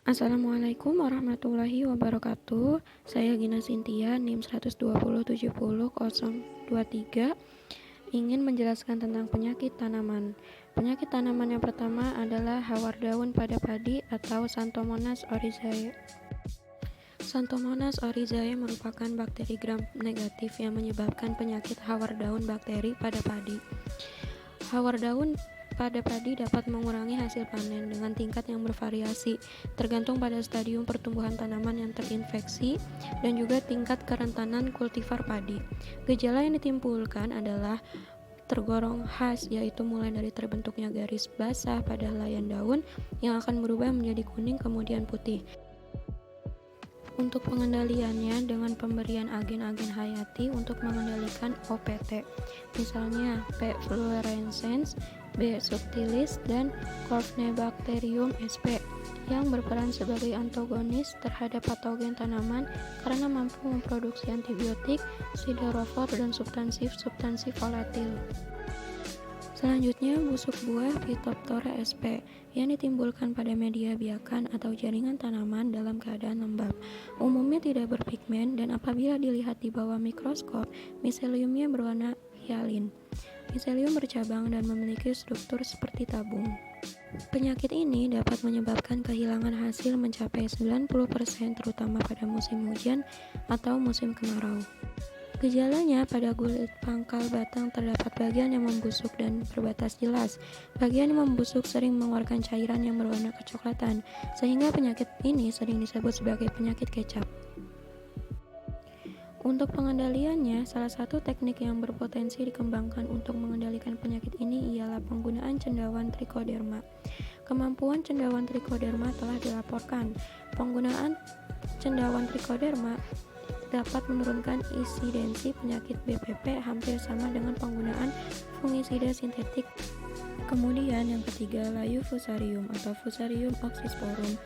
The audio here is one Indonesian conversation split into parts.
Assalamualaikum warahmatullahi wabarakatuh. Saya Gina Cynthia, NIM 120700023, ingin menjelaskan tentang penyakit tanaman. Penyakit tanaman yang pertama adalah hawar daun pada padi atau Xanthomonas oryzae. Xanthomonas oryzae merupakan bakteri gram negatif yang menyebabkan penyakit hawar daun bakteri pada padi. Hawar daun pada padi dapat mengurangi hasil panen dengan tingkat yang bervariasi, tergantung pada stadium pertumbuhan tanaman yang terinfeksi dan juga tingkat kerentanan kultivar padi. Gejala yang ditimbulkan adalah tergolong khas, yaitu mulai dari terbentuknya garis basah pada helaian daun yang akan berubah menjadi kuning kemudian putih. Untuk pengendaliannya dengan pemberian agen-agen hayati untuk mengendalikan OPT, misalnya P. fluorescens, B. subtilis, dan Corynebacterium sp. yang berperan sebagai antagonis terhadap patogen tanaman karena mampu memproduksi antibiotik, siderofor, dan substansi volatil. Selanjutnya, busuk buah Phytophthora sp. yang ditimbulkan pada media biakan atau jaringan tanaman dalam keadaan lembab. Umumnya tidak berpigmen dan apabila dilihat di bawah mikroskop, miseliumnya berwarna hialin. Miselium bercabang dan memiliki struktur seperti tabung. Penyakit ini dapat menyebabkan kehilangan hasil mencapai 90% terutama pada musim hujan atau musim kemarau. Gejalanya pada kulit pangkal batang terdapat bagian yang membusuk dan berbatas jelas. Bagian yang membusuk sering mengeluarkan cairan yang berwarna kecoklatan, sehingga penyakit ini sering disebut sebagai penyakit kecap. Untuk pengendaliannya, salah satu teknik yang berpotensi dikembangkan untuk mengendalikan penyakit ini ialah penggunaan cendawan trichoderma. Kemampuan cendawan trichoderma telah dilaporkan. Penggunaan cendawan trichoderma dapat menurunkan insidensi penyakit BPP hampir sama dengan penggunaan fungisida sintetik. Kemudian yang ketiga, layu fusarium atau Fusarium oxysporum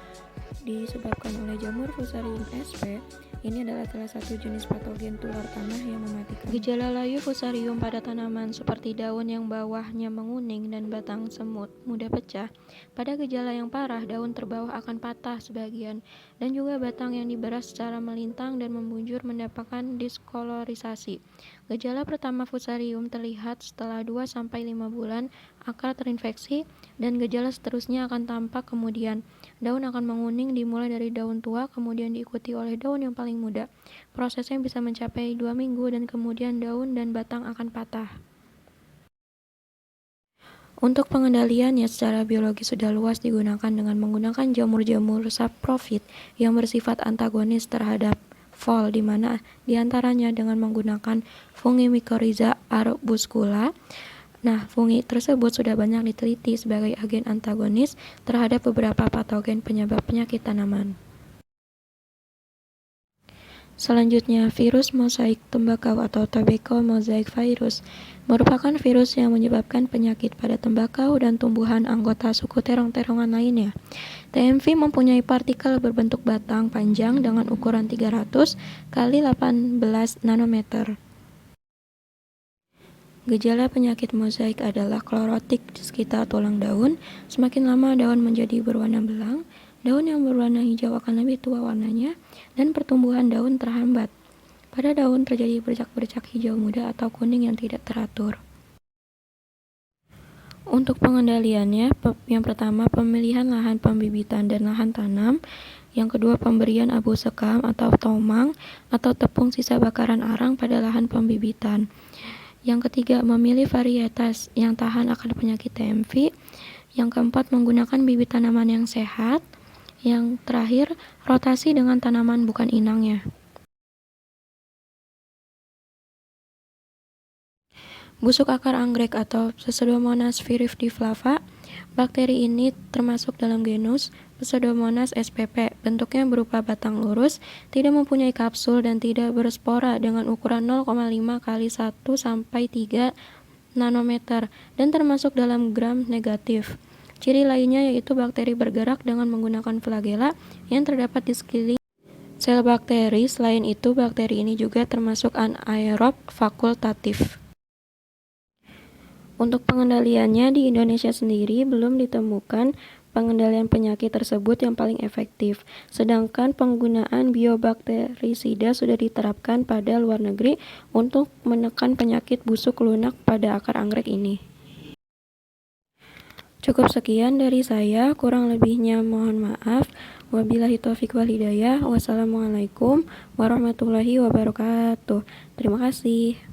disebabkan oleh jamur Fusarium sp. Ini adalah salah satu jenis patogen tular tanah yang mematikan. Gejala layu fusarium pada tanaman seperti daun yang bawahnya menguning dan batang semut mudah pecah. Pada gejala yang parah, daun terbawah akan patah sebagian dan juga batang yang diberas secara melintang dan membujur mendapatkan diskolorisasi. Gejala pertama fusarium terlihat setelah 2-5 bulan akar terinfeksi dan gejala seterusnya akan tampak kemudian. Daun akan menguning dimulai dari daun tua kemudian diikuti oleh daun yang paling muda. Prosesnya bisa mencapai 2 minggu dan kemudian daun dan batang akan patah. Untuk pengendaliannya secara biologis sudah luas digunakan dengan menggunakan jamur-jamur saprofit yang bersifat antagonis terhadap Vol, di mana diantaranya dengan menggunakan fungi Mycorrhiza arbuscula. Nah, fungi tersebut sudah banyak diteliti sebagai agen antagonis terhadap beberapa patogen penyebab penyakit tanaman. Selanjutnya, virus mosaik tembakau atau tobacco mosaic virus merupakan virus yang menyebabkan penyakit pada tembakau dan tumbuhan anggota suku terong-terongan lainnya. TMV mempunyai partikel berbentuk batang panjang dengan ukuran 300 kali 18 nanometer. Gejala penyakit mosaik adalah klorotik di sekitar tulang daun. Semakin lama daun menjadi berwarna belang, daun yang berwarna hijau akan lebih tua warnanya, dan pertumbuhan daun terhambat. Pada daun terjadi bercak-bercak hijau muda atau kuning yang tidak teratur. Untuk pengendaliannya, yang pertama pemilihan lahan pembibitan dan lahan tanam. Yang kedua, pemberian abu sekam atau tomang atau tepung sisa bakaran arang pada lahan pembibitan. Yang ketiga, memilih varietas yang tahan akan penyakit TMV. Yang keempat, menggunakan bibit tanaman yang sehat. Yang terakhir, rotasi dengan tanaman bukan inangnya. Busuk akar anggrek atau Pseudomonas viridiflava. Bakteri ini termasuk dalam genus Pseudomonas spp. Bentuknya berupa batang lurus, tidak mempunyai kapsul dan tidak berspora dengan ukuran 0,5 kali 1 sampai 3 nanometer dan termasuk dalam gram negatif. Ciri lainnya yaitu bakteri bergerak dengan menggunakan flagela yang terdapat di sekeliling sel bakteri. Selain itu, bakteri ini juga termasuk anaerob fakultatif. Untuk pengendaliannya di Indonesia sendiri belum ditemukan pengendalian penyakit tersebut yang paling efektif. Sedangkan penggunaan biobakterisida sudah diterapkan pada luar negeri untuk menekan penyakit busuk lunak pada akar anggrek ini. Cukup sekian dari saya, kurang lebihnya mohon maaf. Wabillahi taufiq wal hidayah. Wassalamualaikum warahmatullahi wabarakatuh. Terima kasih.